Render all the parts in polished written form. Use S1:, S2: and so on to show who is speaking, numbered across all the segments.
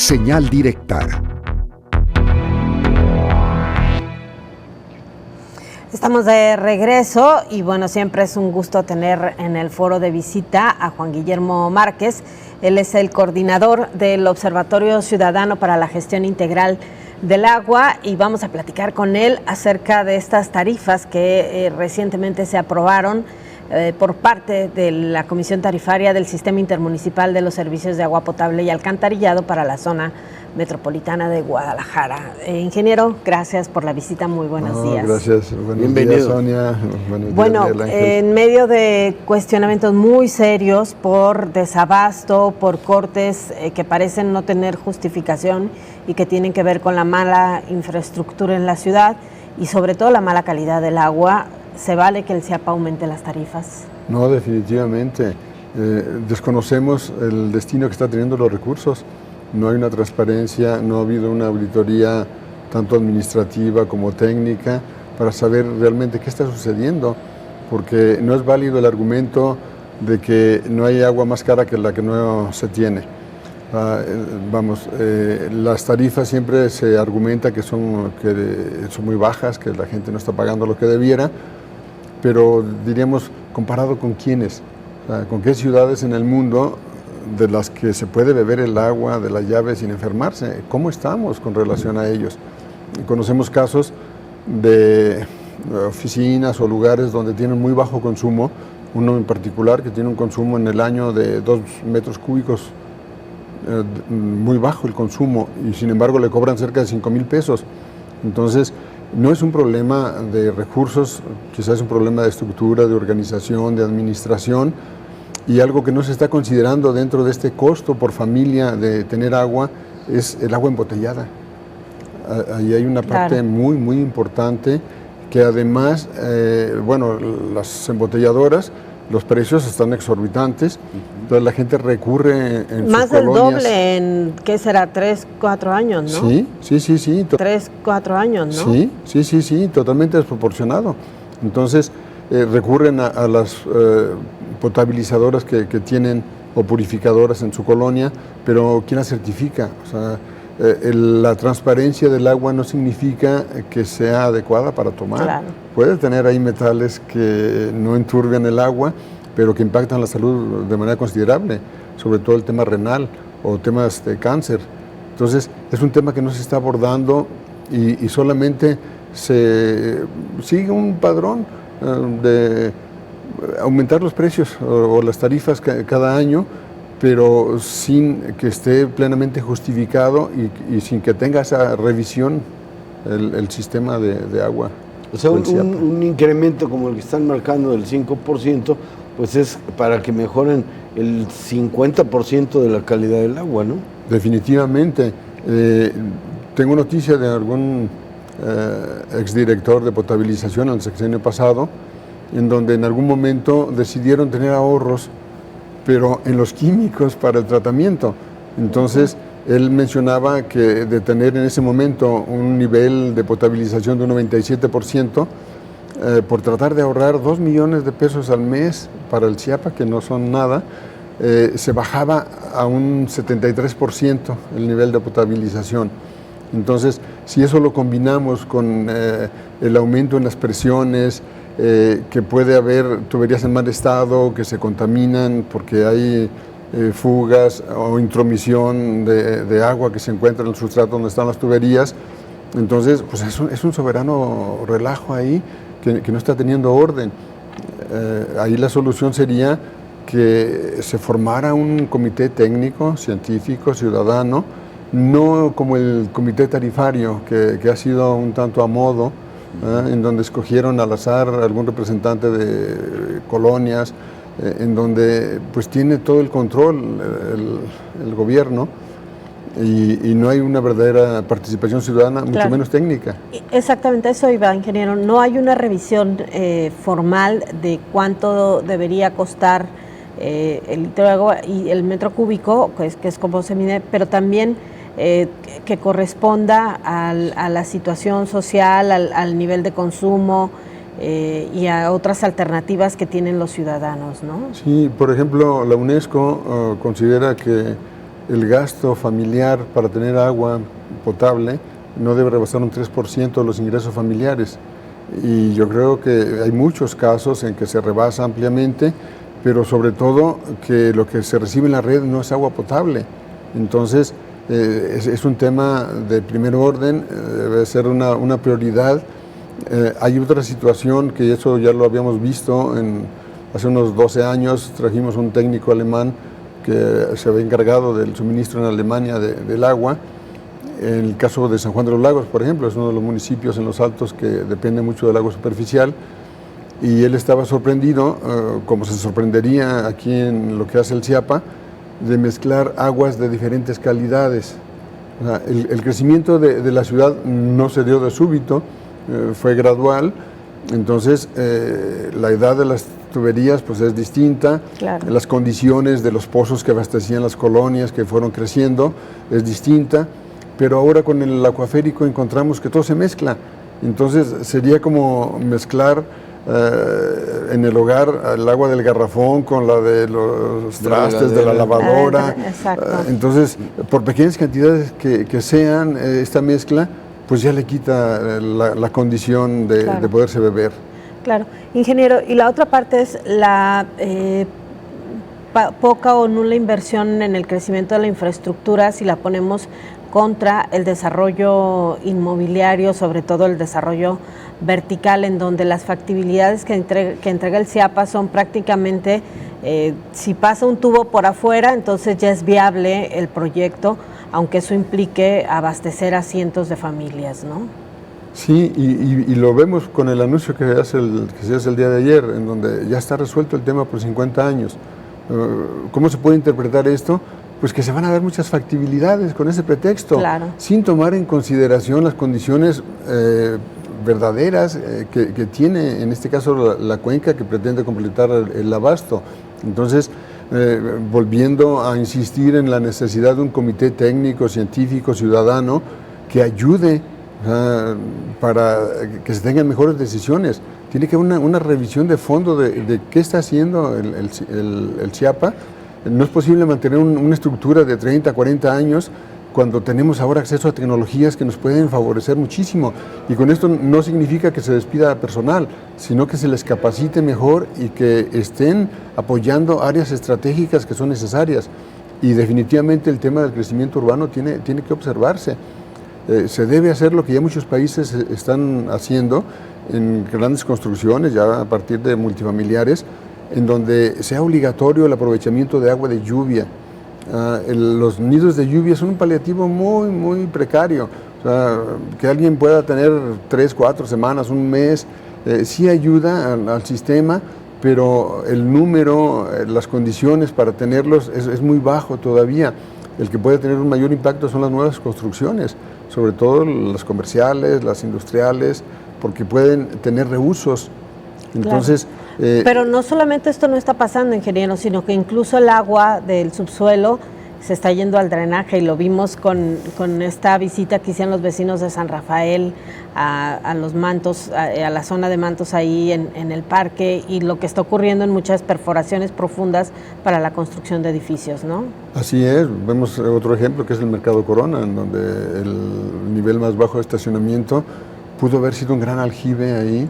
S1: Señal directa.
S2: Estamos de regreso y bueno, siempre es un gusto tener en el foro de visita a Juan Guillermo Márquez. Él es el coordinador del Observatorio Ciudadano para la Gestión Integral del Agua y vamos a platicar con él acerca de estas tarifas que recientemente se aprobaron por parte de la Comisión Tarifaria del Sistema Intermunicipal de los Servicios de Agua Potable y Alcantarillado para la zona metropolitana de Guadalajara. Ingeniero, gracias por la visita, muy buenos días.
S3: Gracias, buenos días, Sonia.
S2: Bueno, en medio de cuestionamientos muy serios por desabasto, por cortes que parecen no tener justificación y que tienen que ver con la mala infraestructura en la ciudad y sobre todo la mala calidad del agua, ¿se vale que el CIAPA aumente las tarifas?
S3: No, definitivamente. Desconocemos el destino que está teniendo los recursos. No hay una transparencia, no ha habido una auditoría tanto administrativa como técnica para saber realmente qué está sucediendo, porque no es válido el argumento de que no hay agua más cara que la que no se tiene. Las tarifas siempre se argumenta que son muy bajas, que la gente no está pagando lo que debiera, pero diríamos, ¿comparado con quiénes? ¿Con qué ciudades en el mundo de las que se puede beber el agua de la llave sin enfermarse? ¿Cómo estamos con relación a ellos? Conocemos casos de oficinas o lugares donde tienen muy bajo consumo, uno en particular que tiene un consumo en el año de 2 metros cúbicos, muy bajo el consumo, y sin embargo le cobran cerca de 5,000 pesos. Entonces, no es un problema de recursos, quizás es un problema de estructura, de organización, de administración, y algo que no se está considerando dentro de este costo por familia de tener agua es el agua embotellada. Ahí hay una parte muy, muy importante que además, las embotelladoras, los precios están exorbitantes, entonces la gente recurre en
S2: más
S3: sus
S2: del
S3: colonias.
S2: Doble en, ¿qué será? 3, 4 años, ¿no?
S3: Sí.
S2: 3, 4 años, ¿no?
S3: Sí, totalmente desproporcionado. Entonces, recurren a las potabilizadoras que tienen o purificadoras en su colonia, pero ¿quién las certifica? O sea, la transparencia del agua no significa que sea adecuada para tomar.
S2: Claro.
S3: Puede tener ahí metales que no enturbian el agua, pero que impactan la salud de manera considerable, sobre todo el tema renal o temas de cáncer. Entonces, es un tema que no se está abordando y solamente se sigue un padrón de aumentar los precios o las tarifas cada año, pero sin que esté plenamente justificado y sin que tenga esa revisión el sistema de agua.
S4: O sea, un incremento como el que están marcando del 5%, pues es para que mejoren el 50% de la calidad del agua, ¿no?
S3: Definitivamente. Tengo noticia de algún exdirector de potabilización el sexenio pasado, en donde en algún momento decidieron tener ahorros, pero en los químicos para el tratamiento. Entonces, él mencionaba que de tener en ese momento un nivel de potabilización de un 97%, por tratar de ahorrar 2 millones de pesos al mes para el CIAPA, que no son nada, se bajaba a un 73% el nivel de potabilización. Entonces, si eso lo combinamos con el aumento en las presiones, que puede haber tuberías en mal estado, que se contaminan porque hay fugas o intromisión de agua que se encuentra en el sustrato donde están las tuberías, entonces pues es un soberano relajo ahí que no está teniendo orden. Ahí la solución sería que se formara un comité técnico, científico, ciudadano, no como el comité tarifario que ha sido un tanto a modo, en donde escogieron al azar algún representante de colonias, en donde pues tiene todo el control el gobierno y no hay una verdadera participación ciudadana, mucho menos técnica.
S2: Exactamente, eso iba, ingeniero. No hay una revisión formal de cuánto debería costar el litro de agua y el metro cúbico, que es como se mide, pero también que corresponda a la situación social, al nivel de consumo y a otras alternativas que tienen los ciudadanos, ¿no?
S3: Sí, por ejemplo, la UNESCO considera que el gasto familiar para tener agua potable no debe rebasar un 3% de los ingresos familiares. Y yo creo que hay muchos casos en que se rebasa ampliamente, pero sobre todo que lo que se recibe en la red no es agua potable. Entonces, es un tema de primer orden, debe ser una prioridad. Hay otra situación que eso ya lo habíamos visto hace unos 12 años, trajimos un técnico alemán que se había encargado del suministro en Alemania del agua. En el caso de San Juan de los Lagos, por ejemplo, es uno de los municipios en los altos que depende mucho del agua superficial, y él estaba sorprendido, como se sorprendería aquí en lo que hace el CIAPA, de mezclar aguas de diferentes calidades. O sea, el crecimiento de la ciudad no se dio de súbito, fue gradual. Entonces la edad de las tuberías pues es distinta, claro. Las condiciones de los pozos que abastecían las colonias que fueron creciendo es distinta, pero ahora con el acuaférico encontramos que todo se mezcla. Entonces sería como mezclar en el hogar el agua del garrafón con la de los trastes de la lavadora. Entonces, por pequeñas cantidades que sean esta mezcla, pues ya le quita la condición de poderse beber.
S2: Claro. Ingeniero, y la otra parte es la poca o nula inversión en el crecimiento de la infraestructura, si la ponemos contra el desarrollo inmobiliario, sobre todo el desarrollo vertical, en donde las factibilidades que entrega el CIAPA son prácticamente, si pasa un tubo por afuera, entonces ya es viable el proyecto, aunque eso implique abastecer a cientos de familias, ¿no?
S3: Sí, y lo vemos con el anuncio que se hace el día de ayer, en donde ya está resuelto el tema por 50 años. ¿Cómo se puede interpretar esto? Pues que se van a dar muchas factibilidades con ese pretexto, claro, sin tomar en consideración las condiciones verdaderas que tiene, en este caso, la cuenca que pretende completar el abasto. Entonces, volviendo a insistir en la necesidad de un comité técnico, científico, ciudadano, que ayude para que se tengan mejores decisiones. Tiene que haber una revisión de fondo de qué está haciendo el CIAPA. No es posible mantener una estructura de 30, 40 años cuando tenemos ahora acceso a tecnologías que nos pueden favorecer muchísimo. Y con esto no significa que se despida personal, sino que se les capacite mejor y que estén apoyando áreas estratégicas que son necesarias. Y definitivamente el tema del crecimiento urbano tiene que observarse. Se debe hacer lo que ya muchos países están haciendo en grandes construcciones, ya a partir de multifamiliares, en donde sea obligatorio el aprovechamiento de agua de lluvia. Los nidos de lluvia son un paliativo muy, muy precario. O sea, que alguien pueda tener 3, 4 semanas, un mes, sí ayuda al sistema, pero el número, las condiciones para tenerlos es muy bajo todavía. El que puede tener un mayor impacto son las nuevas construcciones, sobre todo las comerciales, las industriales, porque pueden tener reusos. Entonces,
S2: claro. Pero no solamente esto no está pasando, ingeniero, sino que incluso el agua del subsuelo se está yendo al drenaje, y lo vimos con esta visita que hicieron los vecinos de San Rafael a los mantos, a la zona de mantos ahí en el parque, y lo que está ocurriendo en muchas perforaciones profundas para la construcción de edificios, ¿no?
S3: Así es, vemos otro ejemplo que es el Mercado Corona, en donde el nivel más bajo de estacionamiento pudo haber sido un gran aljibe ahí,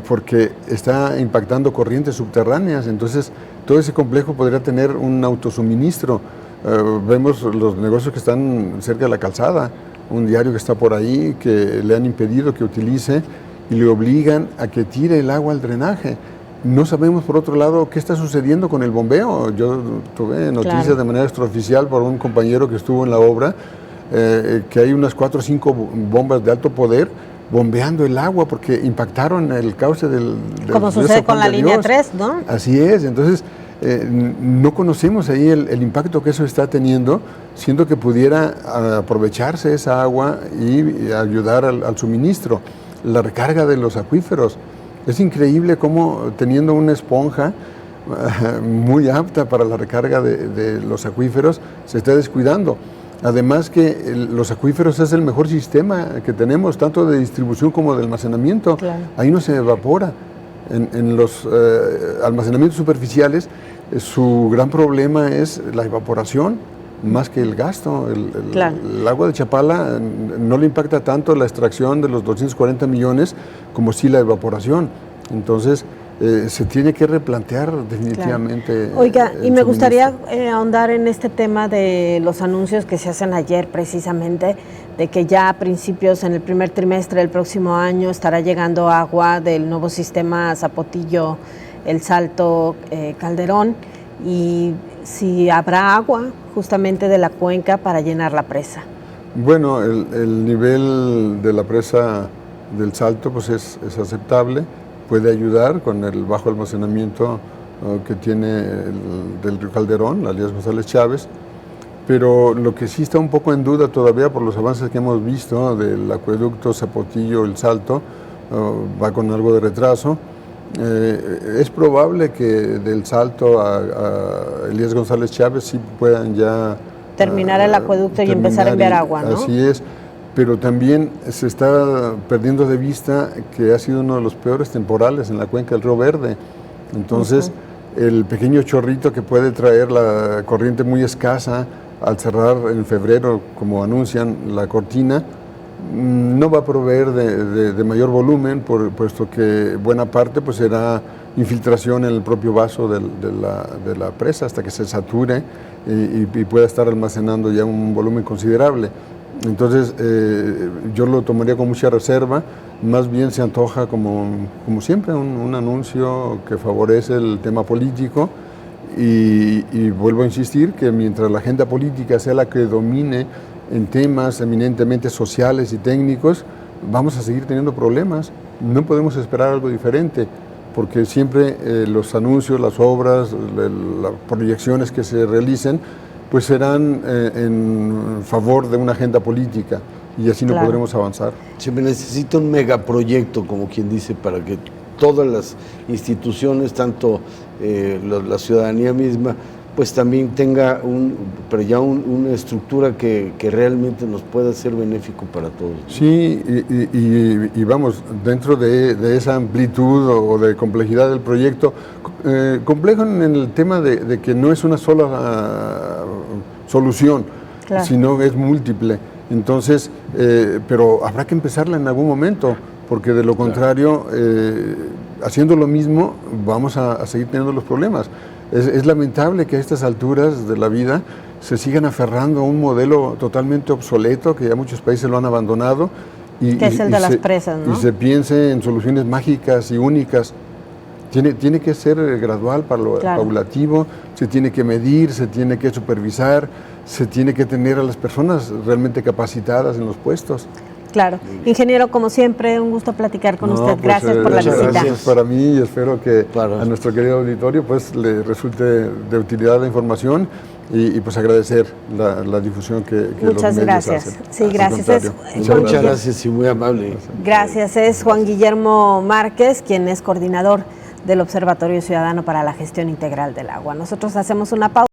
S3: porque está impactando corrientes subterráneas. Entonces todo ese complejo podría tener un autosuministro. Vemos los negocios que están cerca de la calzada, un diario que está por ahí que le han impedido que utilice y le obligan a que tire el agua al drenaje. No sabemos, por otro lado, qué está sucediendo con el bombeo. Yo tuve noticias, claro, de manera extraoficial por un compañero que estuvo en la obra, que hay unas 4 o 5 bombas de alto poder bombeando el agua porque impactaron el cauce del
S2: como sucede con la línea 3, ¿no?
S3: Así es. Entonces no conocemos ahí el impacto que eso está teniendo, siendo que pudiera aprovecharse esa agua y ayudar al suministro. La recarga de los acuíferos, es increíble cómo, teniendo una esponja muy apta para la recarga de los acuíferos, se está descuidando. Además que los acuíferos es el mejor sistema que tenemos, tanto de distribución como de almacenamiento. Claro. Ahí no se evapora. En los almacenamientos superficiales, su gran problema es la evaporación. más que el gasto.
S2: Claro.
S3: El agua de Chapala no le impacta tanto la extracción de los 240 millones como sí la evaporación. Entonces, se tiene que replantear definitivamente.
S2: Claro. Oiga, y me
S3: suministro.
S2: gustaría ahondar en este tema de los anuncios que se hacen ayer precisamente, de que ya a principios, en el primer trimestre del próximo año, estará llegando agua del nuevo sistema Zapotillo, El Salto, Calderón, y si habrá agua justamente de la cuenca para llenar la presa.
S3: Bueno, el nivel de la presa del Salto pues es aceptable, puede ayudar con el bajo almacenamiento que tiene del río Calderón, la Elías González Chávez, pero lo que sí está un poco en duda todavía por los avances que hemos visto del acueducto Zapotillo, El Salto, va con algo de retraso. Es probable que del Salto a Elías González Chávez sí puedan ya
S2: terminar el acueducto y empezar a enviar agua, ¿no?
S3: Así es, pero también se está perdiendo de vista que ha sido uno de los peores temporales en la cuenca del Río Verde. Entonces, el pequeño chorrito que puede traer la corriente muy escasa al cerrar en febrero, como anuncian la cortina, no va a proveer de mayor volumen, puesto que buena parte pues será infiltración en el propio vaso de la presa hasta que se sature y pueda estar almacenando ya un volumen considerable. Entonces yo lo tomaría con mucha reserva, más bien se antoja como siempre un anuncio que favorece el tema político y vuelvo a insistir que mientras la agenda política sea la que domine en temas eminentemente sociales y técnicos, vamos a seguir teniendo problemas. No podemos esperar algo diferente, porque siempre los anuncios, las obras, las proyecciones que se realicen, pues serán en favor de una agenda política y así no podremos avanzar.
S4: Se necesita un megaproyecto, como quien dice, para que todas las instituciones, tanto la ciudadanía misma, pues también tenga una estructura que realmente nos pueda ser benéfico para todos, ¿no?
S3: Sí, y vamos, dentro de esa amplitud o de complejidad del proyecto, complejo en el tema de que no es una sola solución, sino es múltiple. Entonces, pero habrá que empezarla en algún momento, porque de lo contrario, haciendo lo mismo, vamos a seguir teniendo los problemas. Es lamentable que a estas alturas de la vida se sigan aferrando a un modelo totalmente obsoleto, que ya muchos países lo han abandonado.
S2: Que es el de las presas, ¿no?
S3: Y se piense en soluciones mágicas y únicas. Tiene que ser gradual, paulativo, se tiene que medir, se tiene que supervisar, se tiene que tener a las personas realmente capacitadas en los puestos.
S2: Claro. Ingeniero, como siempre, un gusto platicar con usted. Gracias por la visita.
S3: Gracias para mí y espero que a nuestro querido auditorio pues le resulte de utilidad la información y pues agradecer la difusión que los medios
S2: gracias.
S3: hacen.
S2: Sí, gracias.
S4: Muchas gracias y muy amable.
S2: Gracias. Es Juan Guillermo Márquez, quien es coordinador del Observatorio Ciudadano para la Gestión Integral del Agua. Nosotros hacemos una pausa.